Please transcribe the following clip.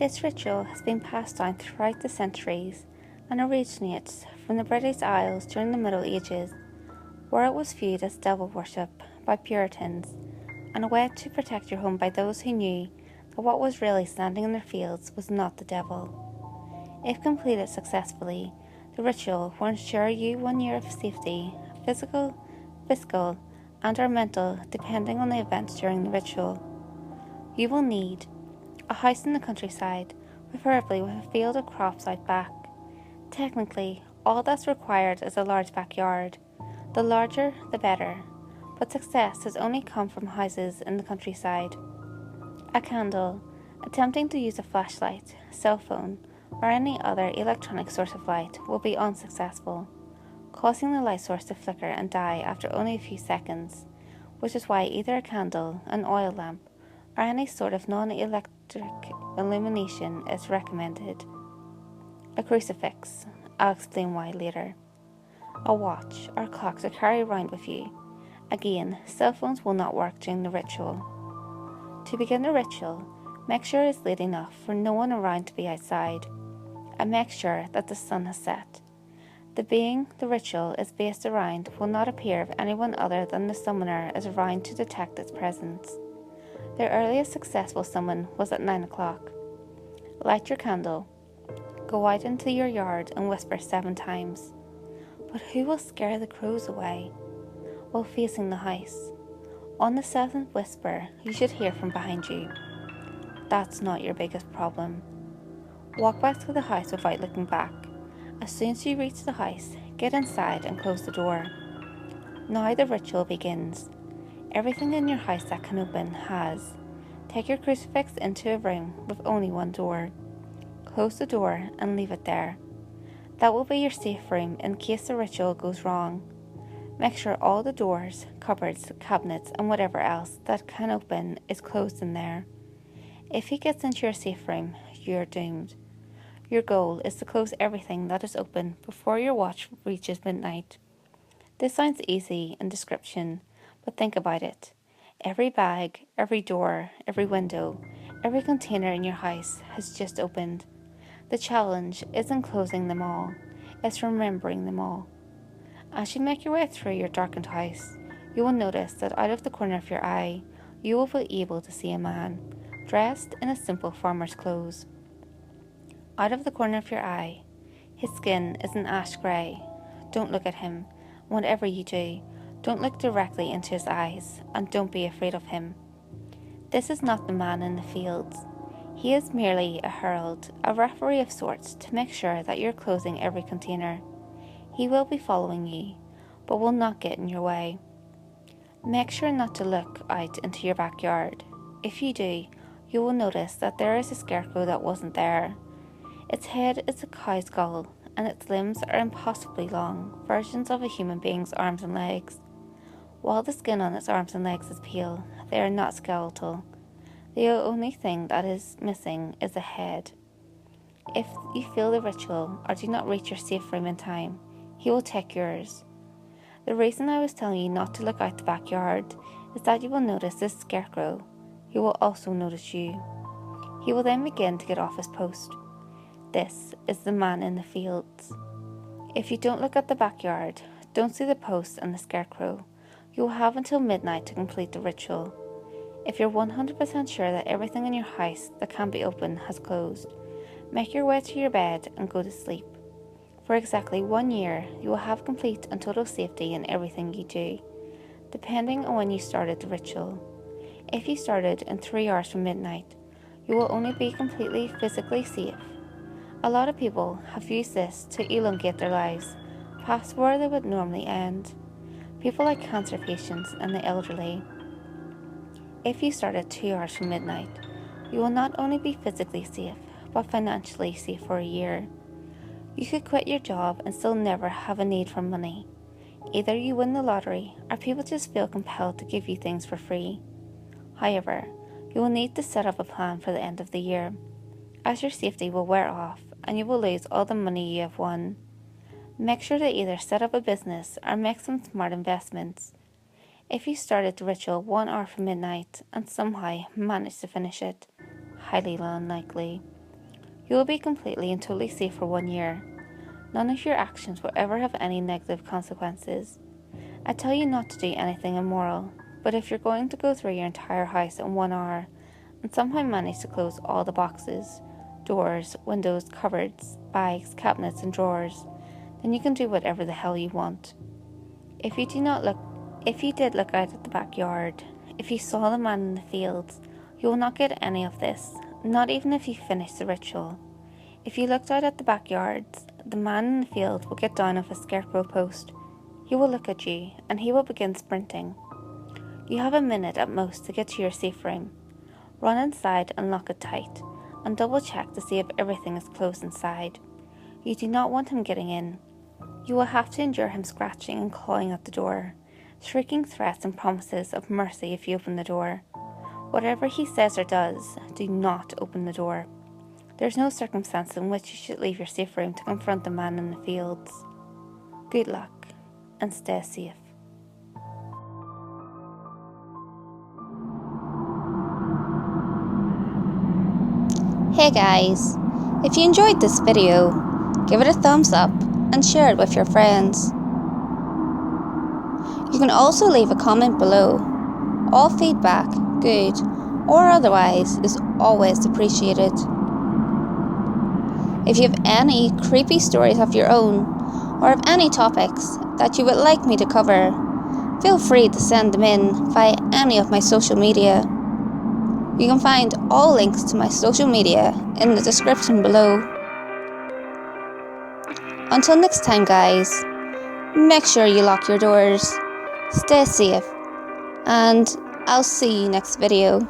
This ritual has been passed down throughout the centuries and originates from the British Isles during the Middle Ages, where it was viewed as devil worship by Puritans and a way to protect your home by those who knew that what was really standing in their fields was not the devil. If completed successfully, the ritual will ensure you 1 year of safety, physical, and or mental, depending on the events during the ritual. You will need a house in the countryside, preferably with a field of crops out back. Technically, all that's required is a large backyard. The larger, the better, but success has only come from houses in the countryside. A candle, attempting to use a flashlight, cell phone, or any other electronic source of light will be unsuccessful, causing the light source to flicker and die after only a few seconds, which is why either a candle, an oil lamp, or any sort of non-electric illumination is recommended. A crucifix, I'll explain why later. A watch or clock to carry around with you. Again, cell phones will not work during the ritual. To begin the ritual, make sure it's late enough for no one around to be outside, and make sure that the sun has set. The being the ritual is based around will not appear if anyone other than the summoner is around to detect its presence. The earliest successful summon was at 9 o'clock. Light your candle. Go out into your yard and whisper 7 times. But who will scare the crows away? While facing the house. On the 7th whisper, you should hear from behind you. That's not your biggest problem. Walk back to the house without looking back. As soon as you reach the house, get inside and close the door. Now the ritual begins. Everything in your house that can open has. Take your crucifix into a room with only one door. Close the door and leave it there. That will be your safe room in case the ritual goes wrong. Make sure all the doors, cupboards, cabinets, and whatever else that can open is closed in there. If he gets into your safe room, you're doomed. Your goal is to close everything that is open before your watch reaches midnight. This sounds easy in description, but think about it. Every bag, every door, every window, every container in your house has just opened. The challenge isn't closing them all, it's remembering them all. As you make your way through your darkened house, you will notice that out of the corner of your eye, you will be able to see a man, dressed in a simple farmer's clothes. Out of the corner of your eye, his skin is an ash grey. Don't look at him. Whatever you do, don't look directly into his eyes, and don't be afraid of him. This is not the man in the fields. He is merely a herald, a referee of sorts, to make sure that you're closing every container. He will be following you, but will not get in your way. Make sure not to look out into your backyard. If you do, you will notice that there is a scarecrow that wasn't there. Its head is a cow's skull, and its limbs are impossibly long, versions of a human being's arms and legs. While the skin on its arms and legs is pale, they are not skeletal. The only thing that is missing is a head. If you fail the ritual or do not reach your safe room in time, he will take yours. The reason I was telling you not to look out the backyard is that you will notice this scarecrow. He will also notice you. He will then begin to get off his post. This is the man in the fields. If you don't look at the backyard, don't see the post and the scarecrow, you will have until midnight to complete the ritual. If you're 100% sure that everything in your house that can be opened has closed, make your way to your bed and go to sleep. For exactly 1 year, you will have complete and total safety in everything you do, depending on when you started the ritual. If you started in 3 hours from midnight, you will only be completely physically safe. A lot of people have used this to elongate their lives, past where they would normally end. People like cancer patients and the elderly. If you start at 2 hours from midnight, you will not only be physically safe, but financially safe for a year. You could quit your job and still never have a need for money. Either you win the lottery, or people just feel compelled to give you things for free. However, you will need to set up a plan for the end of the year, as your safety will wear off and you will lose all the money you have won. Make sure to either set up a business or make some smart investments. If you started the ritual 1 hour from midnight and somehow managed to finish it, highly unlikely, You will be completely and totally safe for 1 year. None of your actions will ever have any negative consequences. I tell you not to do anything immoral, but if you're going to go through your entire house in 1 hour and somehow manage to close all the boxes, doors, windows, cupboards, bags, cabinets and drawers, then you can do whatever the hell you want. If you did look out at the backyard, if you saw the man in the fields, you will not get any of this, not even if you finish the ritual. If you looked out at the backyards, the man in the field will get down off a scarecrow post. He will look at you, and he will begin sprinting. You have a minute at most to get to your safe room. Run inside and lock it tight, and double check to see if everything is closed inside. You do not want him getting in. You will have to endure him scratching and clawing at the door, shrieking threats and promises of mercy if you open the door. Whatever he says or does, do not open the door. There's no circumstance in which you should leave your safe room to confront the man in the fields. Good luck, and stay safe. Hey guys, if you enjoyed this video, give it a thumbs up and share it with your friends. You can also leave a comment below. All feedback, good or otherwise, is always appreciated. If you have any creepy stories of your own, or have any topics that you would like me to cover, feel free to send them in via any of my social media. You can find all links to my social media in the description below. Until next time guys, make sure you lock your doors, stay safe, and I'll see you next video.